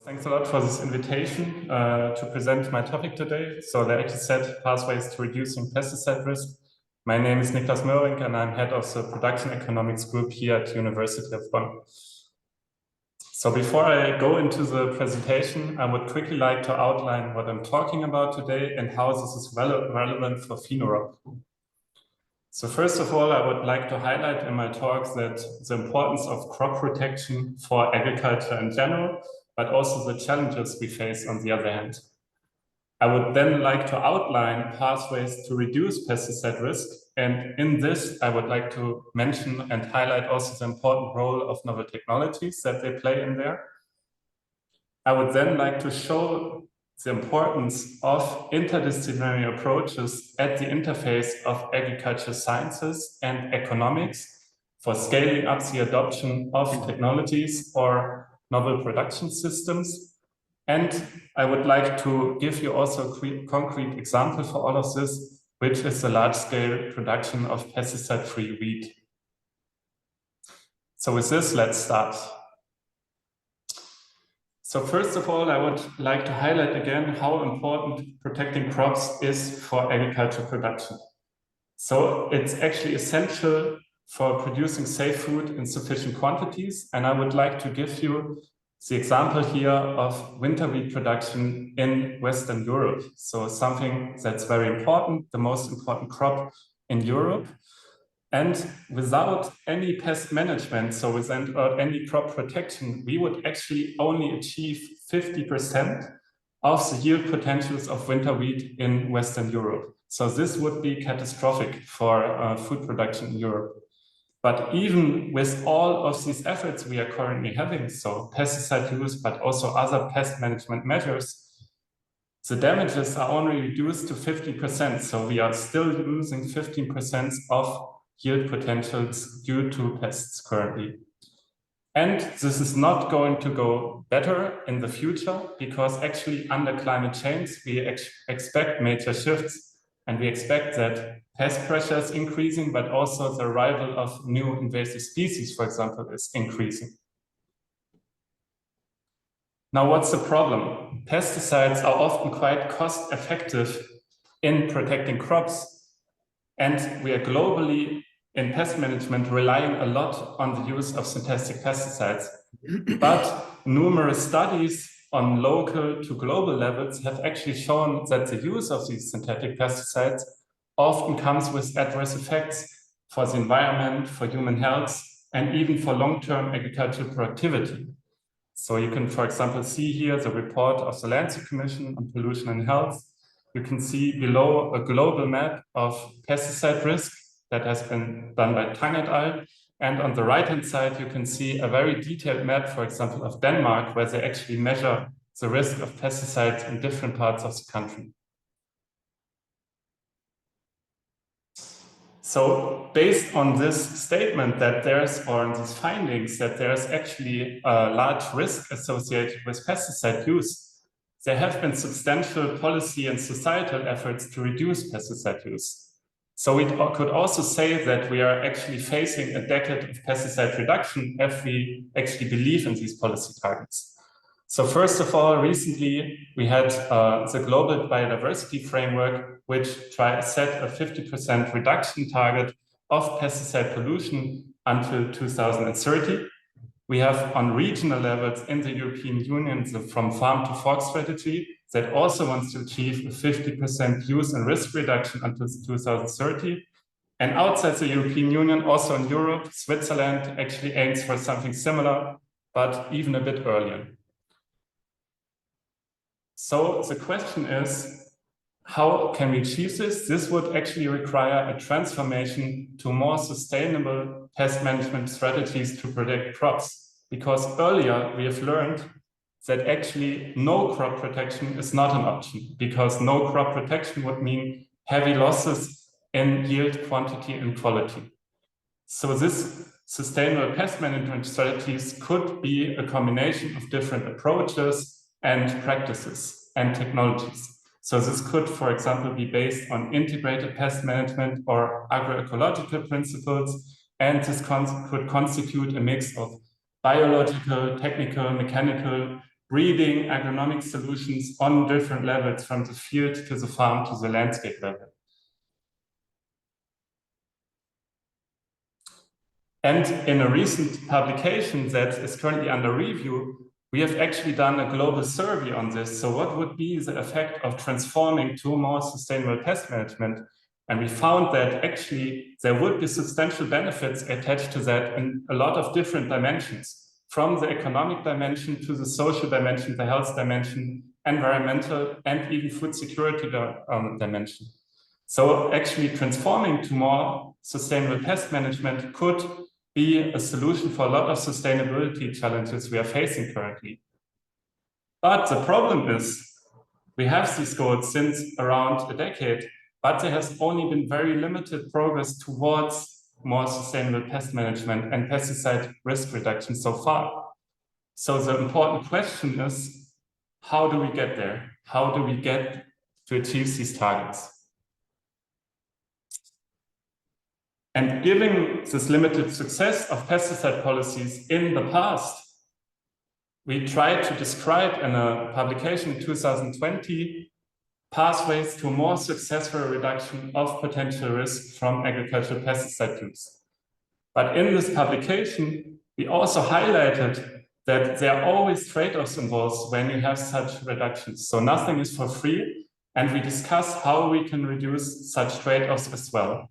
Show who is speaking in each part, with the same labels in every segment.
Speaker 1: Thanks a lot for this invitation to present my topic today. So the AGZ pathways to reducing pesticide risk. My name is Niklas Möhring and I'm head of the production economics group here at University of Bonn. So before I go into the presentation, I would quickly like to outline what I'm talking about today and how this is relevant for PhenoRob. So first of all, I would like to highlight in my talks that the importance of crop protection for agriculture in general, but also the challenges we face on the other hand. I would then like to outline pathways to reduce pesticide risk. And in this, I would like to mention and highlight also the important role of novel technologies that they play in there. I would then like to show the importance of interdisciplinary approaches at the interface of agriculture sciences and economics for scaling up the adoption of technologies or novel production systems. And I would like to give you also a concrete example for all of this, which is the large-scale production of pesticide-free wheat. So with this, let's start. So first of all, I would like to highlight again how important protecting crops is for agricultural production. So it's actually essential for producing safe food in sufficient quantities. And I would like to give you the example here of winter wheat production in Western Europe. So something that's very important, the most important crop in Europe. And without any pest management, so without any crop protection, we would actually only achieve 50% of the yield potentials of winter wheat in Western Europe. So this would be catastrophic for food production in Europe. But even with all of these efforts we are currently having, so pesticide use, but also other pest management measures, the damages are only reduced to 50%. So we are still losing 15% of yield potentials due to pests currently. And this is not going to go better in the future because actually under climate change, we expect major shifts and we expect that pest pressure is increasing, but also the arrival of new invasive species, for example, is increasing. Now, what's the problem? Pesticides are often quite cost effective in protecting crops, and we are globally in pest management relying a lot on the use of synthetic pesticides. But numerous studies on local to global levels have actually shown that the use of these synthetic pesticides often comes with adverse effects for the environment, for human health, and even for long-term agricultural productivity. So you can, for example, see here the report of the Lancet Commission on Pollution and Health. You can see below a global map of pesticide risk that has been done by Tang et al. And on the right-hand side, you can see a very detailed map, for example, of Denmark, where they actually measure the risk of pesticides in different parts of the country. So based on this statement that there's, or on these findings, that there's actually a large risk associated with pesticide use, there have been substantial policy and societal efforts to reduce pesticide use. So we could also say that we are actually facing a decade of pesticide reduction if we actually believe in these policy targets. So first of all, recently we had the Global Biodiversity Framework, which set a 50% reduction target of pesticide pollution until 2030. We have on regional levels in the European Union the From Farm to Fork strategy that also wants to achieve a 50% use and risk reduction until 2030. And outside the European Union, also in Europe, Switzerland actually aims for something similar, but even a bit earlier. So the question is, how can we achieve this? This would actually require a transformation to more sustainable pest management strategies to protect crops. Because earlier we have learned that actually no crop protection is not an option, because no crop protection would mean heavy losses in yield, quantity, and quality. So this sustainable pest management strategies could be a combination of different approaches and practices and technologies. So this could, for example, be based on integrated pest management or agroecological principles, and this could constitute a mix of biological, technical, mechanical, breeding agronomic solutions on different levels, from the field to the farm to the landscape level. And in a recent publication that is currently under review, we have actually done a global survey on this. So what would be the effect of transforming to more sustainable pest management? And we found that actually there would be substantial benefits attached to that in a lot of different dimensions, from the economic dimension to the social dimension, the health dimension, environmental, and even food security dimension. So actually transforming to more sustainable pest management could be a solution for a lot of sustainability challenges we are facing currently. But the problem is, we have these goals since around a decade, but there has only been very limited progress towards more sustainable pest management and pesticide risk reduction so far. So the important question is, how do we get there? How do we get to achieve these targets? And given this limited success of pesticide policies in the past, we tried to describe in a publication in 2020 pathways to more successful reduction of potential risk from agricultural pesticide use. But in this publication, we also highlighted that there are always trade-offs involved when you have such reductions. So nothing is for free, and we discuss how we can reduce such trade-offs as well.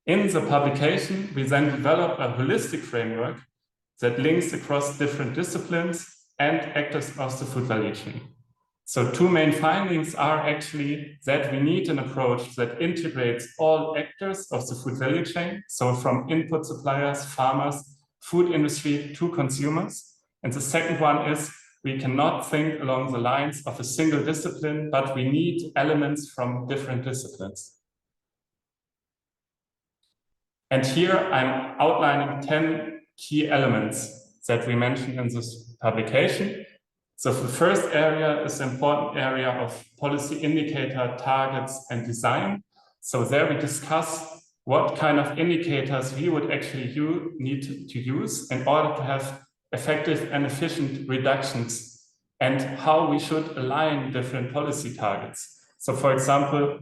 Speaker 1: In the publication, we then developed a holistic framework that links across different disciplines and actors of the food value chain. So two main findings are actually that we need an approach that integrates all actors of the food value chain, so from input suppliers, farmers, food industry to consumers. And the second one is we cannot think along the lines of a single discipline, but we need elements from different disciplines. And here I'm outlining 10 key elements that we mentioned in this publication. So the first area is the important area of policy indicator, targets, and design. So there we discuss what kind of indicators we would actually need to use in order to have effective and efficient reductions, and how we should align different policy targets. So for example,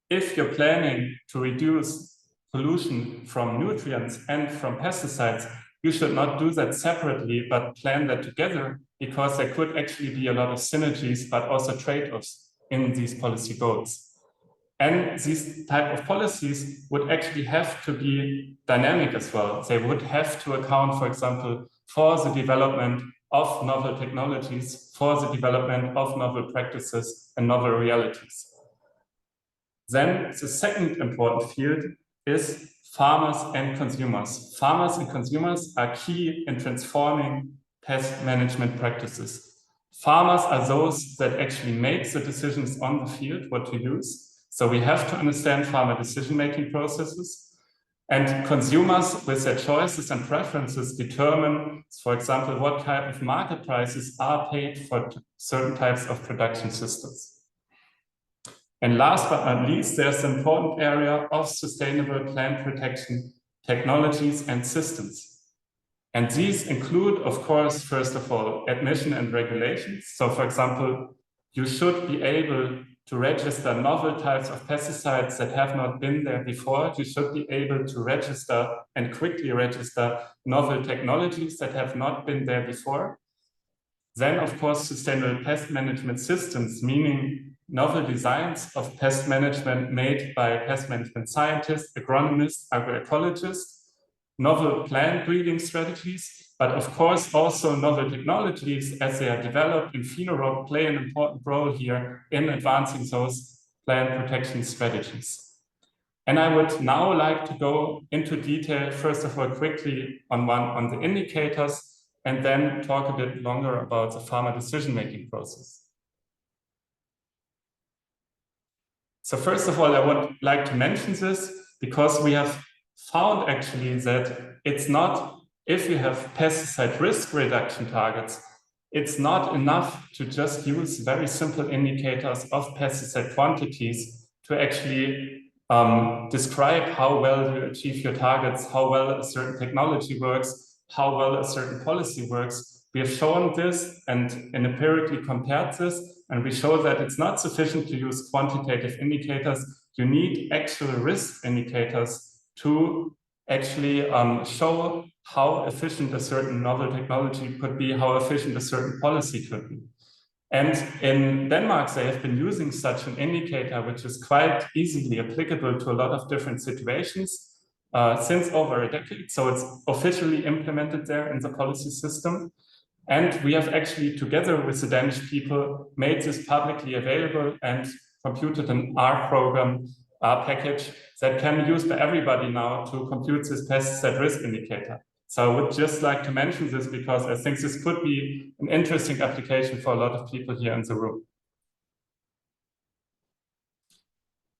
Speaker 1: if you're planning to reduce pollution from nutrients and from pesticides, you should not do that separately, but plan that together, because there could actually be a lot of synergies, but also trade-offs in these policy goals. And these type of policies would actually have to be dynamic as well. They would have to account, for example, for the development of novel technologies, for the development of novel practices and novel realities. Then the second important field is farmers and consumers. Farmers and consumers are key in transforming pest management practices. Farmers are those that actually make the decisions on the field, what to use. So we have to understand farmer decision-making processes. And consumers, with their choices and preferences, determine, for example, what type of market prices are paid for certain types of production systems. And last but not least, there's an important area of sustainable plant protection technologies and systems. And these include, of course, first of all, admission and regulations. So for example, you should be able to register novel types of pesticides that have not been there before. You should be able to register and quickly register novel technologies that have not been there before. Then, of course, sustainable pest management systems, meaning novel designs of pest management made by pest management scientists, agronomists, agroecologists, novel plant breeding strategies, but of course also novel technologies as they are developed in PhenoRob play an important role here in advancing those plant protection strategies. And I would now like to go into detail, first of all, quickly on the indicators, and then talk a bit longer about the farmer decision-making process. So first of all, I would like to mention this because we have found actually that it's not, if you have pesticide risk reduction targets, it's not enough to just use very simple indicators of pesticide quantities to actually describe how well you achieve your targets, how well a certain technology works, how well a certain policy works. we have shown this and empirically compared this, and we show that it's not sufficient to use quantitative indicators. You need actual risk indicators to actually show how efficient a certain novel technology could be, how efficient a certain policy could be. And in Denmark, they have been using such an indicator, which is quite easily applicable to a lot of different situations since over a decade. So it's officially implemented there in the policy system. And we have actually, together with the Danish people, made this publicly available and computed an R program, R package that can be used by everybody now to compute this pesticide risk indicator. So I would just like to mention this because I think this could be an interesting application for a lot of people here in the room.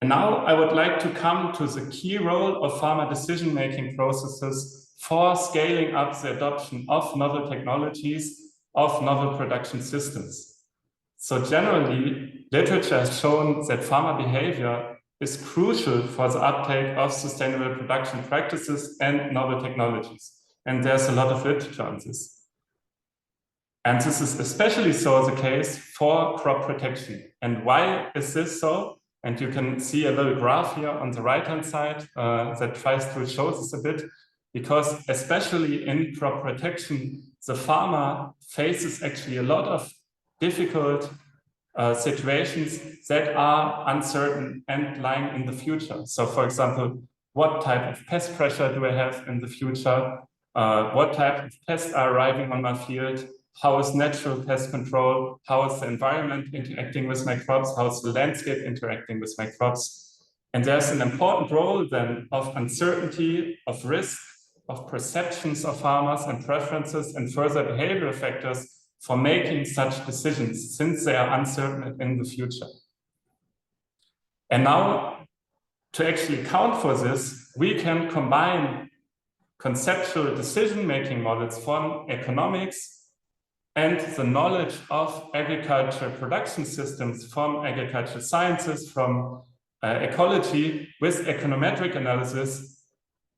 Speaker 1: And now I would like to come to the key role of farmer decision-making processes for scaling up the adoption of novel technologies, of novel production systems. So generally, literature has shown that farmer behavior is crucial for the uptake of sustainable production practices and novel technologies. And there's a lot of literature on this. And this is especially so the case for crop protection. And why is this so? And you can see a little graph here on the right-hand side that tries to show this a bit, because especially in crop protection, the farmer faces actually a lot of difficult situations that are uncertain and lying in the future. So for example, what type of pest pressure do I have in the future? What type of pests are arriving on my field? How is natural pest control? How is the environment interacting with my crops? How is the landscape interacting with my crops? And there's an important role then of uncertainty, of risk, of perceptions of farmers and preferences and further behavioral factors for making such decisions, since they are uncertain in the future. And now, to actually account for this, we can combine conceptual decision-making models from economics and the knowledge of agricultural production systems from agricultural sciences, from ecology, with econometric analysis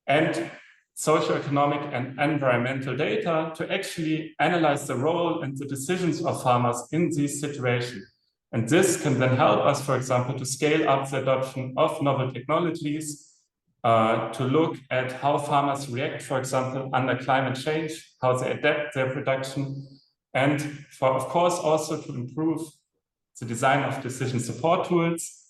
Speaker 1: and socioeconomic and environmental data to actually analyze the role and the decisions of farmers in these situations. And this can then help us, for example, to scale up the adoption of novel technologies, to look at how farmers react, for example, under climate change, how they adapt their production, and for, of course, also to improve the design of decision support tools,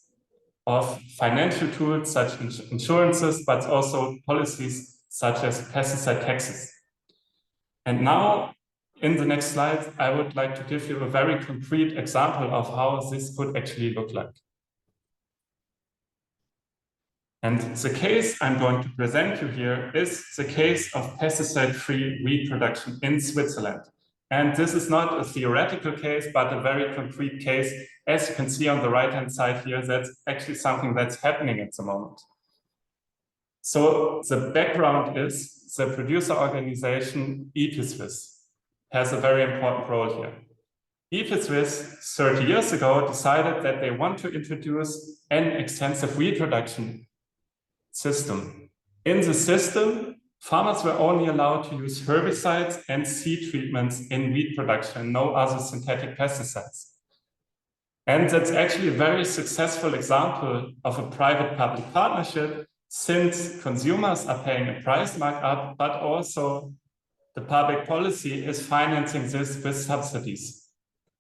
Speaker 1: of financial tools such as insurances, but also policies such as pesticide taxes. And now, in the next slide, I would like to give you a very concrete example of how this could actually look like. And the case I'm going to present you here is the case of pesticide-free wheat production in Switzerland. And this is not a theoretical case, but a very concrete case. As you can see on the right-hand side here, that's actually something that's happening at the moment. So the background is the producer organization EPSWIS has a very important role here. EPSWIS 30 years ago decided that they want to introduce an extensive wheat production system. In the system, farmers were only allowed to use herbicides and seed treatments in wheat production, no other synthetic pesticides. And that's actually a very successful example of a private-public partnership, since consumers are paying a price markup, but also the public policy is financing this with subsidies.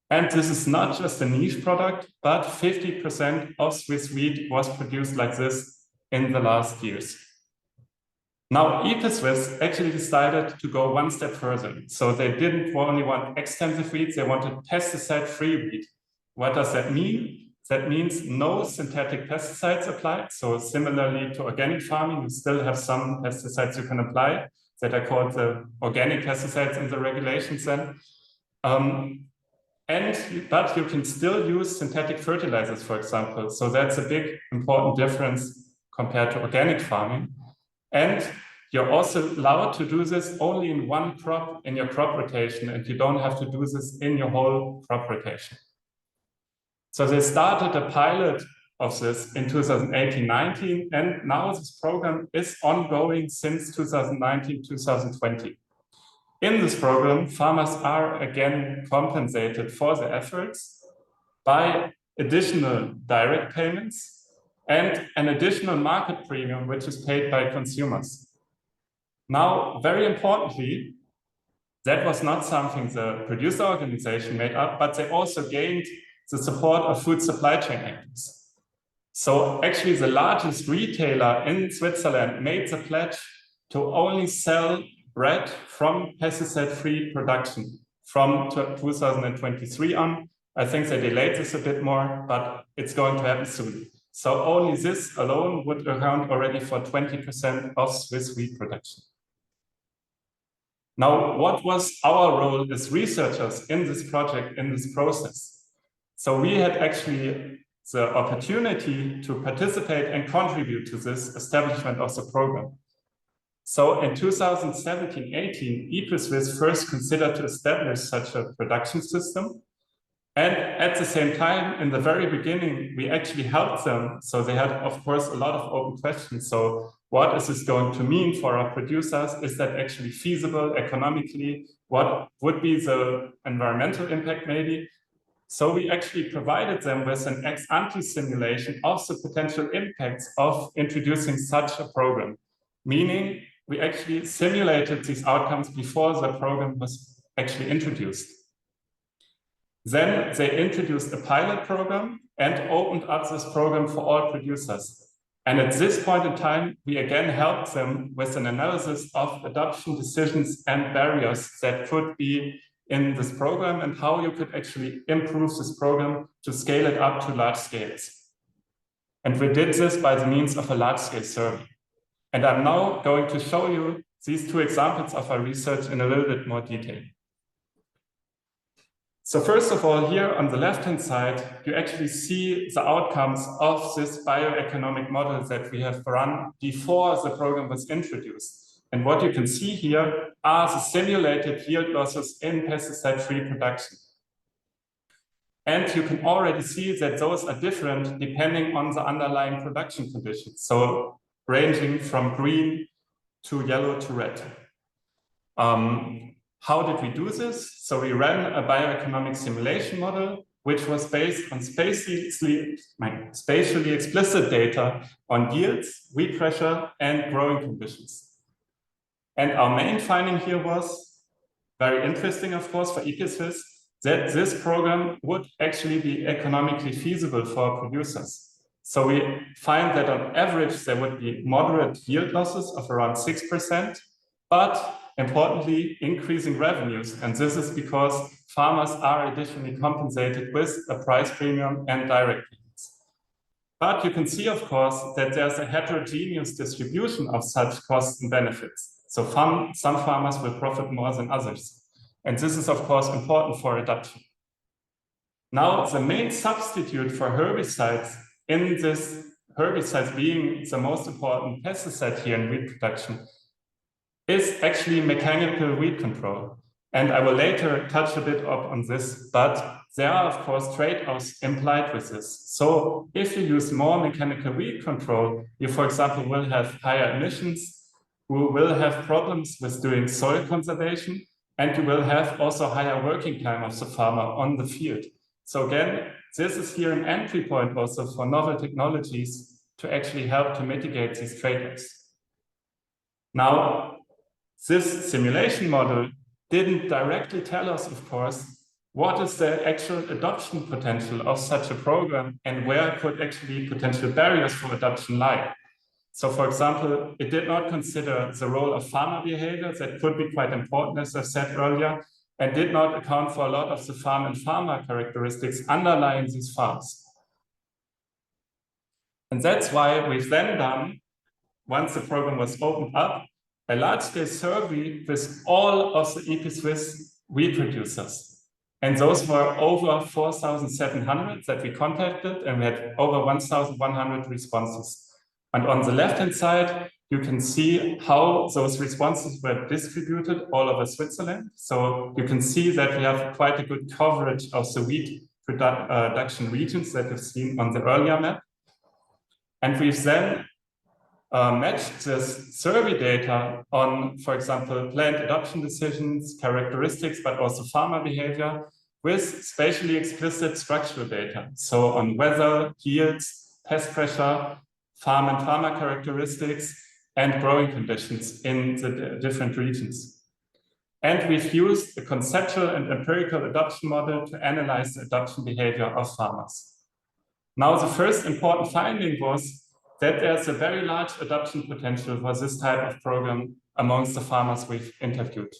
Speaker 1: And this is not just a niche product, but 50% of Swiss wheat was produced like this in the last years. Now, EPSWIS actually decided to go one step further. So they didn't only want extensive wheat, they wanted pesticide-free wheat. What does that mean? That means no synthetic pesticides applied. So similarly to organic farming, you still have some pesticides you can apply that are called the organic pesticides in the regulations then. But you can still use synthetic fertilizers, for example. So that's a big important difference compared to organic farming. And you're also allowed to do this only in one crop in your crop rotation, and you don't have to do this in your whole crop rotation. So they started a pilot of this in 2018-19, and now this program is ongoing since 2019-2020. In this program, farmers are again compensated for their efforts by additional direct payments and an additional market premium, which is paid by consumers. Now, very importantly, that was not something the producer organization made up, but they also gained the support of food supply chain actors. So actually the largest retailer in Switzerland made the pledge to only sell bread from pesticide-free production from 2023 on. I think they delayed this a bit more, but it's going to happen soon. So only this alone would account already for 20% of Swiss wheat production. Now, what was our role as researchers in this project, in this process? So we had actually the opportunity to participate and contribute to this establishment of the program. So in 2017-18, IPSWIS first considered to establish such a production system. And at the same time, in the very beginning, we actually helped them. So they had, of course, a lot of open questions. So what is this going to mean for our producers? Is that actually feasible economically? What would be the environmental impact maybe? So we actually provided them with an ex-ante simulation of the potential impacts of introducing such a program, meaning we actually simulated these outcomes before the program was actually introduced. Then they introduced a pilot program and opened up this program for all producers. And at this point in time, we again helped them with an analysis of adoption decisions and barriers that could be in this program and how you could actually improve this program to scale it up to large scales. And we did this by the means of a large-scale survey. And I'm now going to show you these two examples of our research in a little bit more detail. So first of all, here on the left-hand side, you actually see the outcomes of this bioeconomic model that we have run before the program was introduced. And what you can see here are the simulated yield losses in pesticide-free production. And you can already see that those are different depending on the underlying production conditions. So ranging from green to yellow to red. How did we do this? So we ran a bioeconomic simulation model, which was based on spatially explicit data on yields, wheat pressure, and growing conditions. And our main finding here was, very interesting, of course, for IPSWIS, that this program would actually be economically feasible for producers. So we find that on average, there would be moderate yield losses of around 6%, but importantly, increasing revenues. And this is because farmers are additionally compensated with a price premium and direct payments. But you can see, of course, that there's a heterogeneous distribution of such costs and benefits. So some farmers will profit more than others. And this is, of course, important for adoption. Now, the main substitute for herbicides in this, herbicides being the most important pesticide here in wheat production, is actually mechanical weed control. And I will later touch a bit up on this, but there are, of course, trade-offs implied with this. So if you use more mechanical weed control, you, for example, will have higher emissions, you will have problems with doing soil conservation, and you will have also higher working time of the farmer on the field. So again, this is here an entry point also for novel technologies to actually help to mitigate these trade-offs. Now, this simulation model didn't directly tell us, of course, what is the actual adoption potential of such a program and where could actually potential barriers for adoption lie. So, for example, it did not consider the role of farmer behavior that could be quite important, as I said earlier, and did not account for a lot of the farm and farmer characteristics underlying these farms. And that's why we've then done, once the program was opened up, a large-scale survey with all of the IPSWIS wheat producers. And those were over 4,700 that we contacted, and we had over 1,100 responses. And on the left-hand side, you can see how those responses were distributed all over Switzerland. So you can see that we have quite a good coverage of the wheat production regions that you've seen on the earlier map. And we've then matched this survey data on, for example, plant adoption decisions, characteristics, but also farmer behavior with spatially explicit structural data. So on weather, yields, pest pressure, farm and farmer characteristics, and growing conditions in the different regions. And we've used a conceptual and empirical adoption model to analyze the adoption behavior of farmers. Now, the first important finding was that there's a very large adoption potential for this type of program amongst the farmers we've interviewed.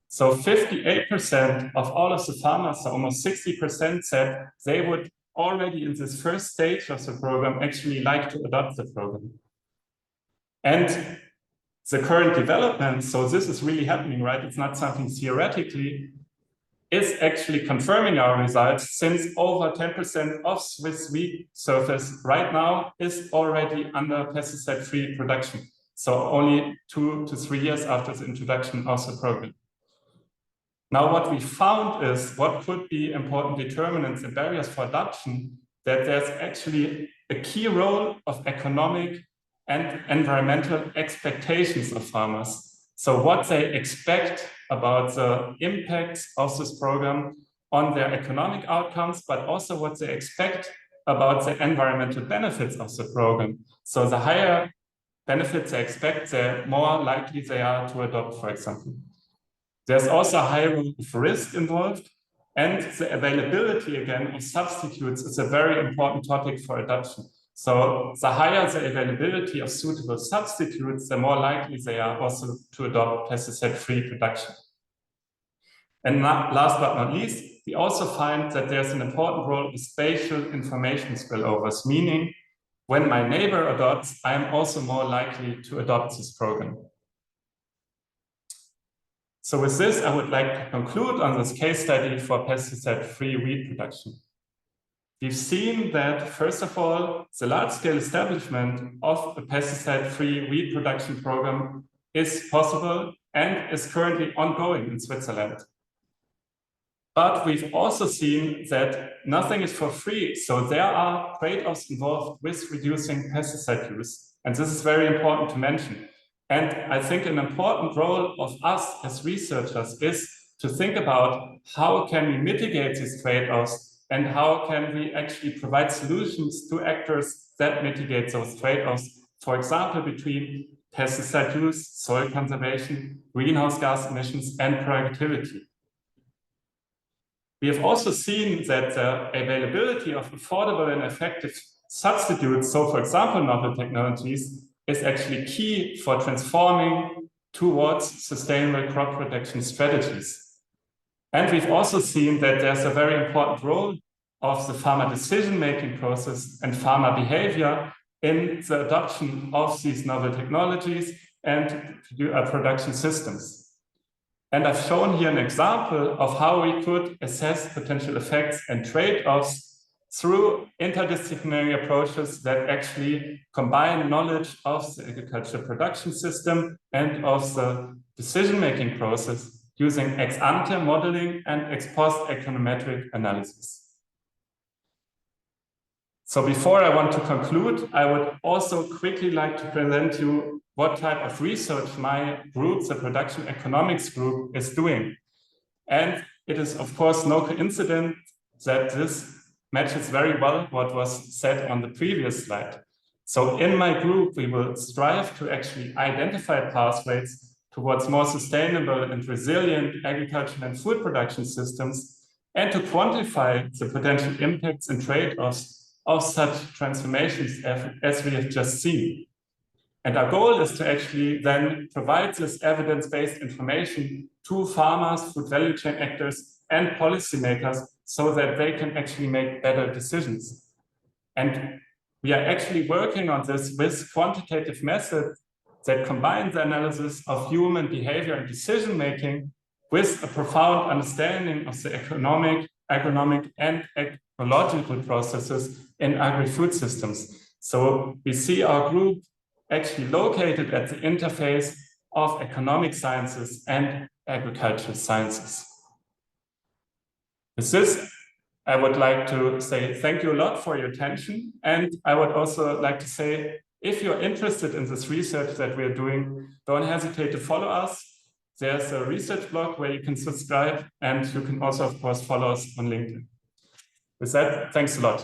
Speaker 1: So 58% of all of the farmers, so almost 60%, said they would already in this first stage of the program actually like to adopt the program. And the current development, so this is really happening, right? It's not something theoretically, is actually confirming our results, since over 10% of Swiss wheat surface right now is already under pesticide-free production. So only 2 to 3 years after the introduction of the program. Now, what we found is what could be important determinants and barriers for adoption, that there's actually a key role of economic and environmental expectations of farmers. So what they expect about the impacts of this program on their economic outcomes, but also what they expect about the environmental benefits of the program. So the higher benefits they expect, the more likely they are to adopt, for example. There's also a high role of risk involved, and the availability, again, of substitutes is a very important topic for adoption. So the higher the availability of suitable substitutes, the more likely they are also to adopt pesticide-free production. And last but not least, we also find that there's an important role of spatial information spillovers, meaning when my neighbor adopts, I'm also more likely to adopt this program. So with this, I would like to conclude on this case study for pesticide-free wheat production. We've seen that, first of all, the large-scale establishment of a pesticide-free wheat production program is possible and is currently ongoing in Switzerland. But we've also seen that nothing is for free. So there are trade-offs involved with reducing pesticide use. And this is very important to mention. And I think an important role of us as researchers is to think about how can we mitigate these trade-offs and how can we actually provide solutions to actors that mitigate those trade-offs, for example, between pesticide use, soil conservation, greenhouse gas emissions, and productivity. We have also seen that the availability of affordable and effective substitutes, so for example, novel technologies, is actually key for transforming towards sustainable crop protection strategies. And we've also seen that there's a very important role of the farmer decision-making process and farmer behavior in the adoption of these novel technologies and production systems. And I've shown here an example of how we could assess potential effects and trade-offs through interdisciplinary approaches that actually combine knowledge of the agricultural production system and of the decision-making process using ex-ante modeling and ex-post econometric analysis. So before I want to conclude, I would also quickly like to present you what type of research my group, the Production Economics Group, is doing. And it is, of course, no coincidence that this matches very well what was said on the previous slide. So in my group, we will strive to actually identify pathways towards more sustainable and resilient agricultural and food production systems, and to quantify the potential impacts and trade-offs of such transformations as we have just seen. And our goal is to actually then provide this evidence-based information to farmers, food value chain actors, and policymakers so that they can actually make better decisions. And we are actually working on this with quantitative methods that combine the analysis of human behavior and decision-making with a profound understanding of the economic, agronomic, and ecological processes in agri-food systems. So we see our group actually located at the interface of economic sciences and agricultural sciences. With this, I would like to say thank you a lot for your attention. And I would also like to say, If you're interested in this research that we're doing, don't hesitate to follow us. There's a research blog where you can subscribe, and you can also, of course, follow us on LinkedIn. With that, thanks a lot.